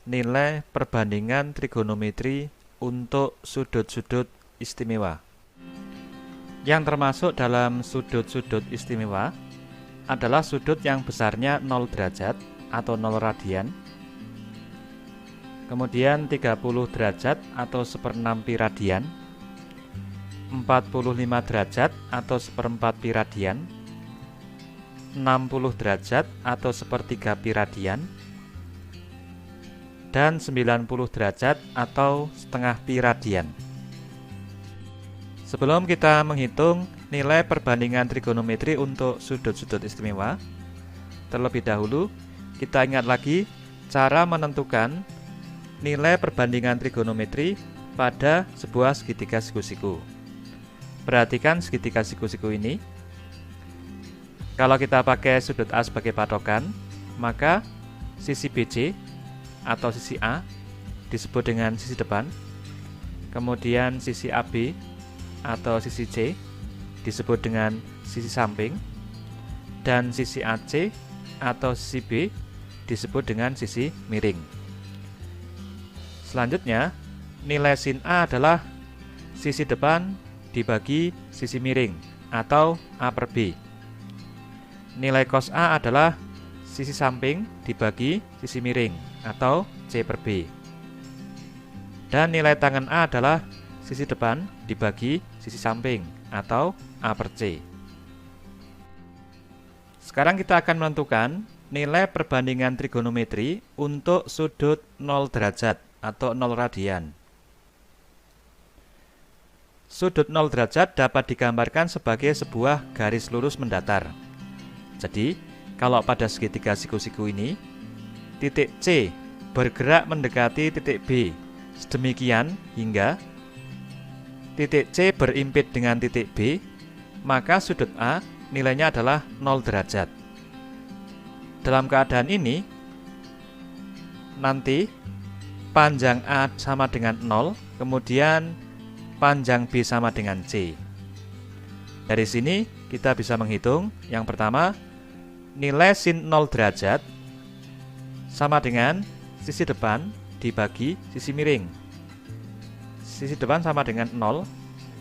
nilai perbandingan trigonometri untuk sudut-sudut istimewa. Yang termasuk dalam sudut-sudut istimewa adalah sudut yang besarnya 0 derajat atau 0 radian, kemudian 30 derajat atau 1/6 pi radian, 45 derajat atau 1/4 pi radian, 60 derajat atau 1/3 pi radian, dan 90 derajat atau setengah pi radian. Sebelum kita menghitung nilai perbandingan trigonometri untuk sudut-sudut istimewa, terlebih dahulu kita ingat lagi cara menentukan nilai perbandingan trigonometri pada sebuah segitiga siku-siku. Perhatikan segitiga siku-siku ini. Kalau kita pakai sudut A sebagai patokan, maka sisi BC atau sisi A disebut dengan sisi depan, kemudian sisi AB atau sisi C disebut dengan sisi samping, dan sisi AC atau sisi B disebut dengan sisi miring. Selanjutnya, nilai sin A adalah sisi depan dibagi sisi miring atau A per B. Nilai cos A adalah sisi samping dibagi sisi miring atau C per B. Dan nilai tangen A adalah sisi depan dibagi sisi samping atau A per C. Sekarang kita akan menentukan nilai perbandingan trigonometri untuk sudut 0 derajat atau 0 radian. Sudut 0 derajat dapat digambarkan sebagai sebuah garis lurus mendatar. Jadi, kalau pada segitiga siku-siku ini, titik C bergerak mendekati titik B, sedemikian hingga titik C berimpit dengan titik B, maka sudut A nilainya adalah 0 derajat. Dalam keadaan ini, nanti panjang A sama dengan 0, kemudian panjang B sama dengan C. Dari sini kita bisa menghitung yang pertama, nilai sin 0 derajat sama dengan sisi depan dibagi sisi miring. Sisi depan sama dengan 0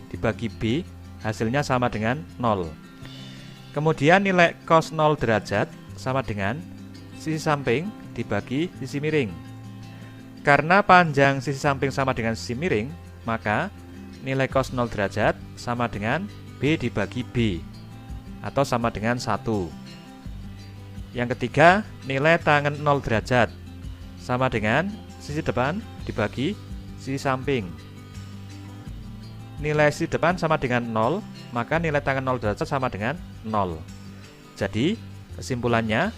dibagi B, hasilnya sama dengan 0. Kemudian nilai cos 0 derajat sama dengan sisi samping dibagi sisi miring. Karena panjang sisi samping sama dengan sisi miring, maka nilai cos 0 derajat sama dengan B dibagi B, atau sama dengan 1. Yang ketiga, nilai tangen 0 derajat sama dengan sisi depan dibagi sisi samping. Nilai sisi depan sama dengan 0, maka nilai tangen 0 derajat sama dengan 0. Jadi, kesimpulannya,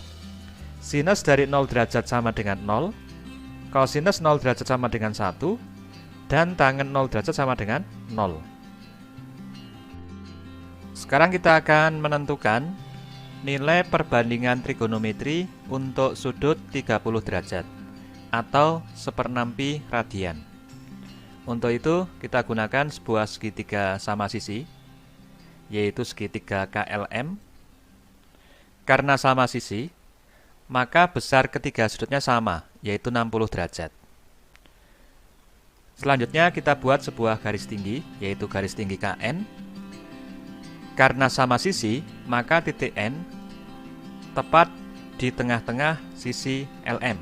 sinus dari 0 derajat sama dengan 0, kosinus 0 derajat sama dengan 1, dan tangen 0 derajat sama dengan 0. Sekarang kita akan menentukan nilai perbandingan trigonometri untuk sudut 30 derajat atau 1/6 pi radian. Untuk itu kita gunakan sebuah segitiga sama sisi, yaitu segitiga KLM. Karena sama sisi, maka besar ketiga sudutnya sama, yaitu 60 derajat. Selanjutnya kita buat sebuah garis tinggi, yaitu garis tinggi KN. Karena sama sisi, maka titik N tepat di tengah-tengah sisi LM,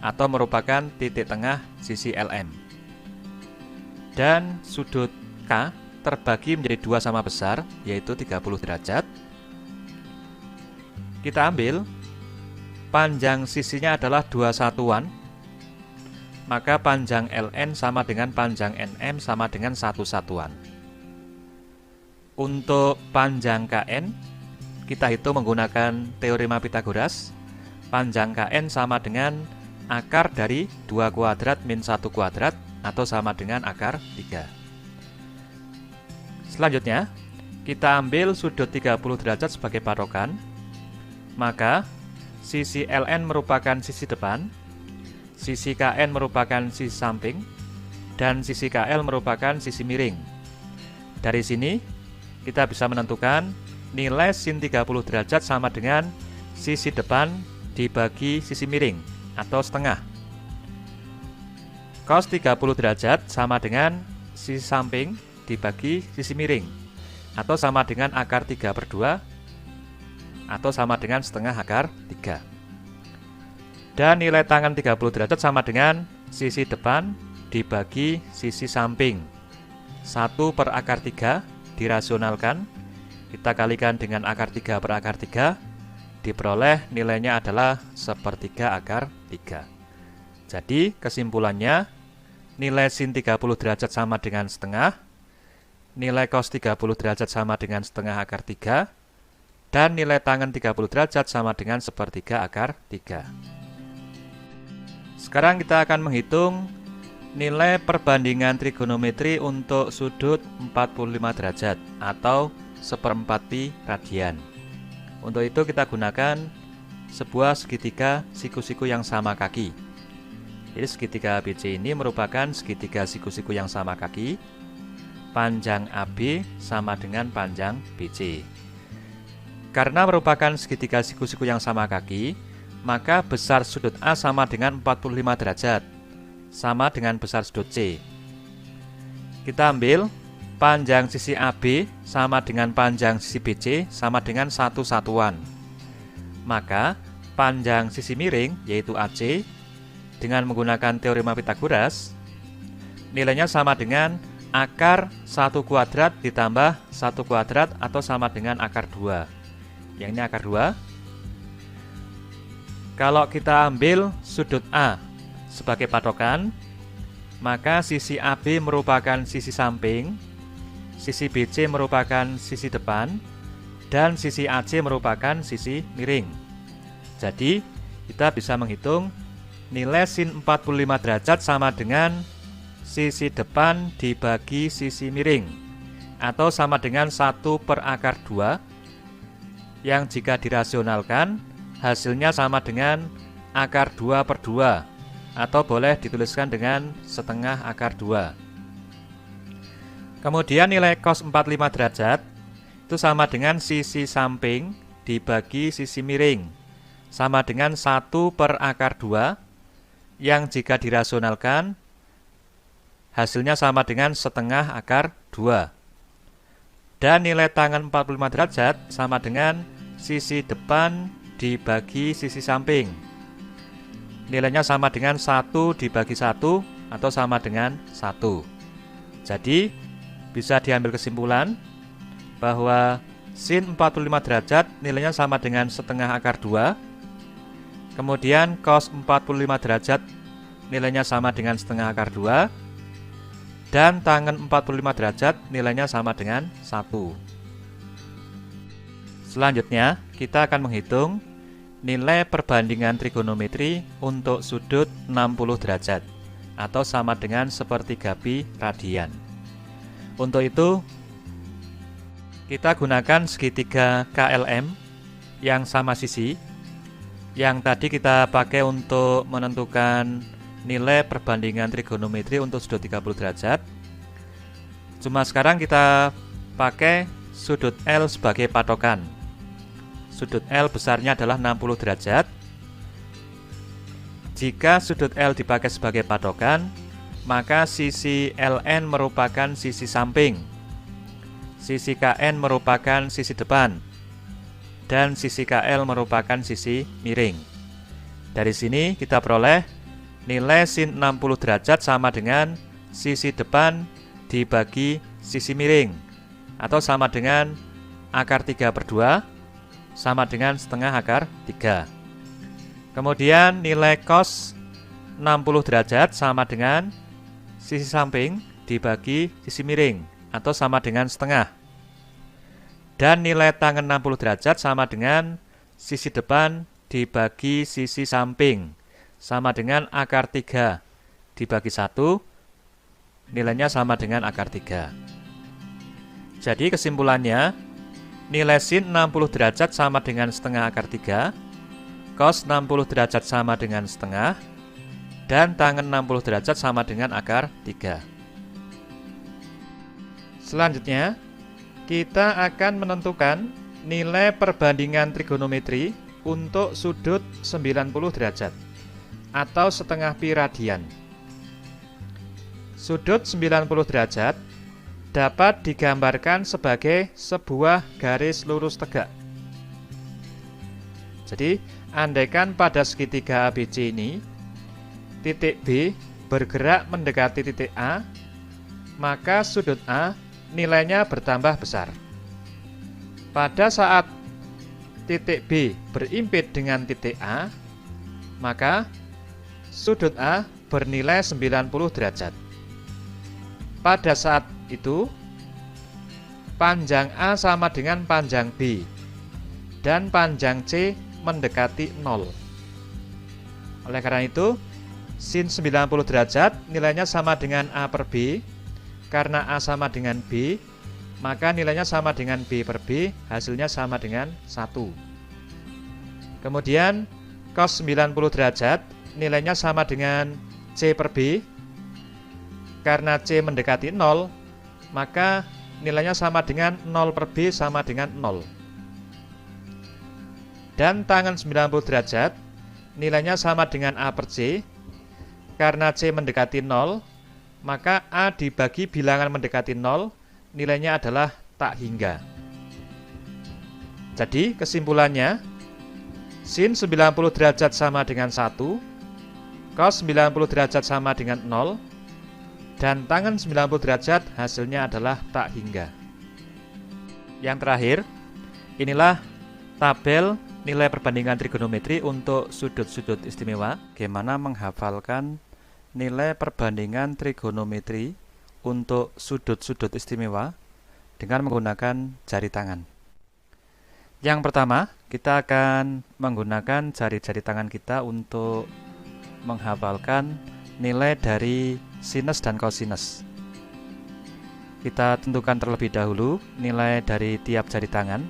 atau merupakan titik tengah sisi LM. Dan sudut K terbagi menjadi dua sama besar, yaitu 30 derajat. Kita ambil panjang sisinya adalah 2 satuan, maka panjang LN sama dengan panjang NM sama dengan 1 satuan. Untuk panjang KN, kita hitung menggunakan teorema Pitagoras. Panjang KN sama dengan akar dari 2 kuadrat min 1 kuadrat, atau sama dengan akar 3. Selanjutnya, kita ambil sudut 30 derajat sebagai patokan. Maka, sisi LN merupakan sisi depan, sisi KN merupakan sisi samping, dan sisi KL merupakan sisi miring. Dari sini, kita bisa menentukan nilai sin 30 derajat sama dengan sisi depan dibagi sisi miring, atau setengah. Cos 30 derajat sama dengan sisi samping dibagi sisi miring, atau sama dengan akar 3/2, atau sama dengan setengah akar 3. Dan nilai tangan 30 derajat sama dengan sisi depan dibagi sisi samping. 1/akar 3 dirasionalkan, kita kalikan dengan akar 3/akar 3, diperoleh nilainya adalah 1/3 akar 3. Jadi kesimpulannya, nilai sin 30 derajat sama dengan setengah, nilai cos 30 derajat sama dengan setengah akar 3, dan nilai tangan 30 derajat sama dengan 1/3 akar 3. Sekarang kita akan menghitung nilai perbandingan trigonometri untuk sudut 45 derajat atau 1/4 pi radian. Untuk itu kita gunakan sebuah segitiga siku-siku yang sama kaki. Jadi segitiga ABC ini merupakan segitiga siku-siku yang sama kaki. Panjang AB sama dengan panjang BC. Karena merupakan segitiga siku-siku yang sama kaki, maka besar sudut A sama dengan 45 derajat, sama dengan besar sudut C. Kita ambil panjang sisi AB sama dengan panjang sisi BC sama dengan 1 satuan. Maka panjang sisi miring yaitu AC dengan menggunakan teorema Pythagoras nilainya sama dengan akar 1 kuadrat ditambah 1 kuadrat atau sama dengan akar 2. Yang ini akar 2. Kalau kita ambil sudut A sebagai patokan, maka sisi AB merupakan sisi samping, sisi BC merupakan sisi depan, dan sisi AC merupakan sisi miring. Jadi, kita bisa menghitung nilai sin 45 derajat sama dengan sisi depan dibagi sisi miring, atau sama dengan 1/akar 2, yang jika dirasionalkan, hasilnya sama dengan akar 2/2, atau boleh dituliskan dengan setengah akar 2. Kemudian nilai cos 45 derajat itu sama dengan sisi samping dibagi sisi miring, sama dengan 1/akar 2, yang jika dirasionalkan hasilnya sama dengan setengah akar 2. Dan nilai tangan 45 derajat sama dengan sisi depan dibagi sisi samping. Nilainya sama dengan 1 dibagi 1 atau sama dengan 1. Jadi bisa diambil kesimpulan bahwa sin 45 derajat nilainya sama dengan setengah akar 2. Kemudian cos 45 derajat nilainya sama dengan setengah akar 2. Dan tangen 45 derajat nilainya sama dengan 1. Selanjutnya kita akan menghitung nilai perbandingan trigonometri untuk sudut 60 derajat atau sama dengan 1/3 pi radian. Untuk itu kita gunakan segitiga KLM yang sama sisi, yang tadi kita pakai untuk menentukan nilai perbandingan trigonometri untuk sudut 30 derajat. Cuma sekarang kita pakai sudut L sebagai patokan. Sudut L besarnya adalah 60 derajat. Jika sudut L dipakai sebagai patokan, maka sisi LN merupakan sisi samping, sisi KN merupakan sisi depan, dan sisi KL merupakan sisi miring. Dari sini kita peroleh nilai sin 60 derajat sama dengan sisi depan dibagi sisi miring, atau sama dengan akar 3/2, sama dengan setengah akar 3. Kemudian nilai cos 60 derajat sama dengan sisi samping dibagi sisi miring, atau sama dengan setengah. Dan nilai tangen 60 derajat sama dengan sisi depan dibagi sisi samping, sama dengan akar 3 dibagi 1, nilainya sama dengan akar 3. Jadi kesimpulannya, nilai sin 60 derajat sama dengan setengah akar 3, cos 60 derajat sama dengan setengah, dan tangen 60 derajat sama dengan akar 3. Selanjutnya, kita akan menentukan nilai perbandingan trigonometri untuk sudut 90 derajat atau setengah pi radian. Sudut 90 derajat dapat digambarkan sebagai sebuah garis lurus tegak. Jadi, andaikan pada segitiga ABC ini, titik B bergerak mendekati titik A, maka sudut A nilainya bertambah besar. Pada saat titik B berimpit dengan titik A, maka sudut A bernilai 90 derajat. Pada saat itu, panjang A sama dengan panjang B, dan panjang C mendekati 0. Oleh karena itu, sin 90 derajat nilainya sama dengan A per B. Karena A sama dengan B, maka nilainya sama dengan B per B, hasilnya sama dengan 1. Kemudian, cos 90 derajat nilainya sama dengan C per B. Karena C mendekati 0, maka nilainya sama dengan 0 per B sama dengan 0. Dan tangen 90 derajat nilainya sama dengan A per C. Karena C mendekati 0, maka A dibagi bilangan mendekati 0, nilainya adalah tak hingga. Jadi kesimpulannya, sin 90 derajat sama dengan 1, cos 90 derajat sama dengan 0, dan tangen 90 derajat hasilnya adalah tak hingga. Yang terakhir, inilah tabel nilai perbandingan trigonometri untuk sudut-sudut istimewa. Bagaimana menghafalkan nilai perbandingan trigonometri untuk sudut-sudut istimewa dengan menggunakan jari tangan. Yang pertama, kita akan menggunakan jari-jari tangan kita untuk menghafalkan nilai dari sinus dan kosinus. Kita tentukan terlebih dahulu nilai dari tiap jari tangan.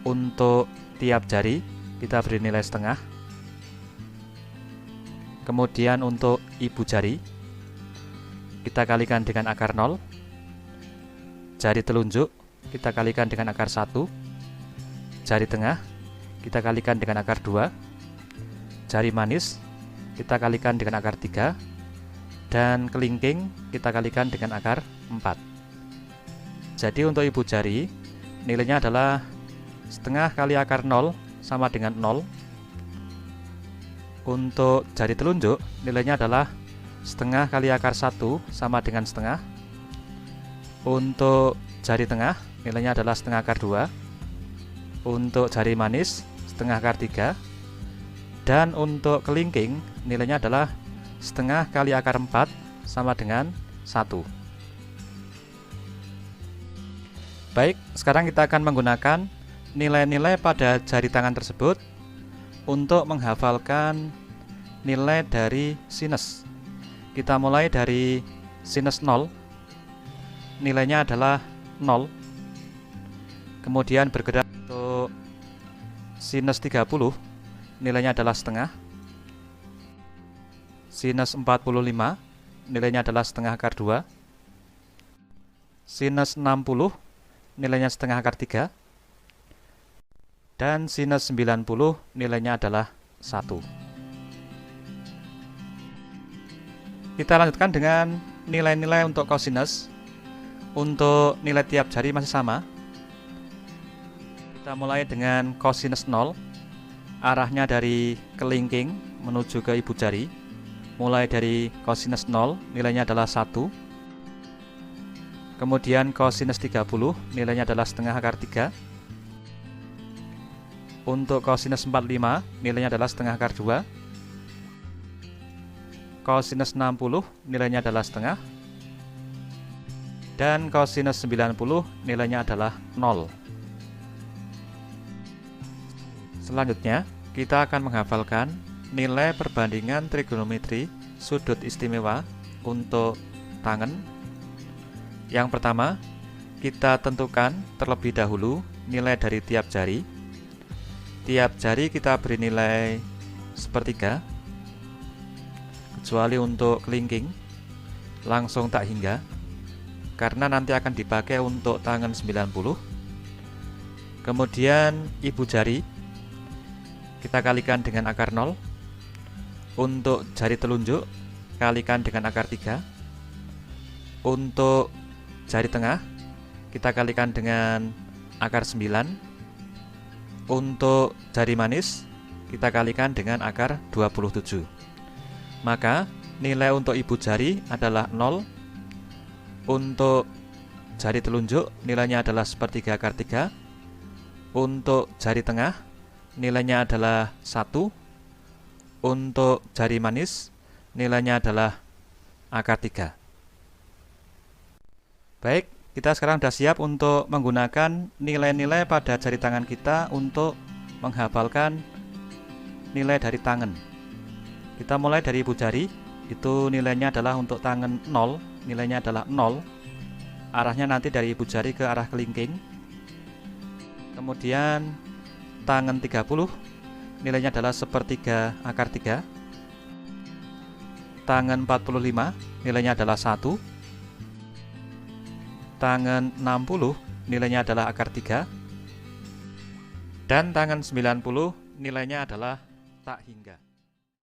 Untuk tiap jari kita beri nilai setengah. Kemudian untuk ibu jari kita kalikan dengan akar 0. Jari telunjuk kita kalikan dengan akar 1. Jari tengah kita kalikan dengan akar 2. Jari manis kita kalikan dengan akar 3, dan kelingking kita kalikan dengan akar 4. Jadi untuk ibu jari nilainya adalah setengah kali akar 0 sama dengan 0. Untuk jari telunjuk nilainya adalah setengah kali akar 1 sama dengan setengah. Untuk jari tengah nilainya adalah setengah akar 2. Untuk jari manis setengah akar 3. Dan untuk kelingking nilainya adalah setengah kali akar 4 sama dengan 1. Baik, sekarang kita akan menggunakan nilai-nilai pada jari tangan tersebut untuk menghafalkan nilai dari sinus. Kita mulai dari sinus 0, nilainya adalah 0. Kemudian bergerak untuk sinus 30, nilainya adalah setengah. Sinus 45, nilainya adalah setengah akar 2. Sinus 60, nilainya setengah akar 3. Dan sinus 90, nilainya adalah 1. Kita lanjutkan dengan nilai-nilai untuk kosinus. Untuk nilai tiap jari masih sama. Kita mulai dengan kosinus 0. Arahnya dari kelingking menuju ke ibu jari. Mulai dari kosinus 0, nilainya adalah 1. Kemudian kosinus 30, nilainya adalah setengah akar 3. Untuk kosinus 45, nilainya adalah setengah akar 2. Kosinus 60, nilainya adalah setengah. Dan kosinus 90, nilainya adalah 0. Selanjutnya, kita akan menghafalkan nilai perbandingan trigonometri sudut istimewa untuk tangen. Yang pertama, kita tentukan terlebih dahulu nilai dari tiap jari. Tiap jari kita beri nilai sepertiga, kecuali untuk kelingking langsung tak hingga, karena nanti akan dipakai untuk tangan 90. Kemudian ibu jari kita kalikan dengan akar 0. Untuk jari telunjuk kalikan dengan akar 3. Untuk jari tengah kita kalikan dengan akar 9. Untuk jari manis kita kalikan dengan akar 27. Maka nilai untuk ibu jari adalah 0. Untuk jari telunjuk nilainya adalah sepertiga akar 3. Untuk jari tengah nilainya adalah 1. Untuk jari manis nilainya adalah akar 3. Baik, kita sekarang sudah siap untuk menggunakan nilai-nilai pada jari tangan kita untuk menghafalkan nilai dari tangan. Kita mulai dari ibu jari, itu nilainya adalah untuk tangan 0, nilainya adalah 0. Arahnya nanti dari ibu jari ke arah kelingking. Kemudian tangan 30, nilainya adalah sepertiga akar 3. Tangan 45, nilainya adalah 1. Tangan 60 nilainya adalah akar 3, dan tangan 90 nilainya adalah tak hingga.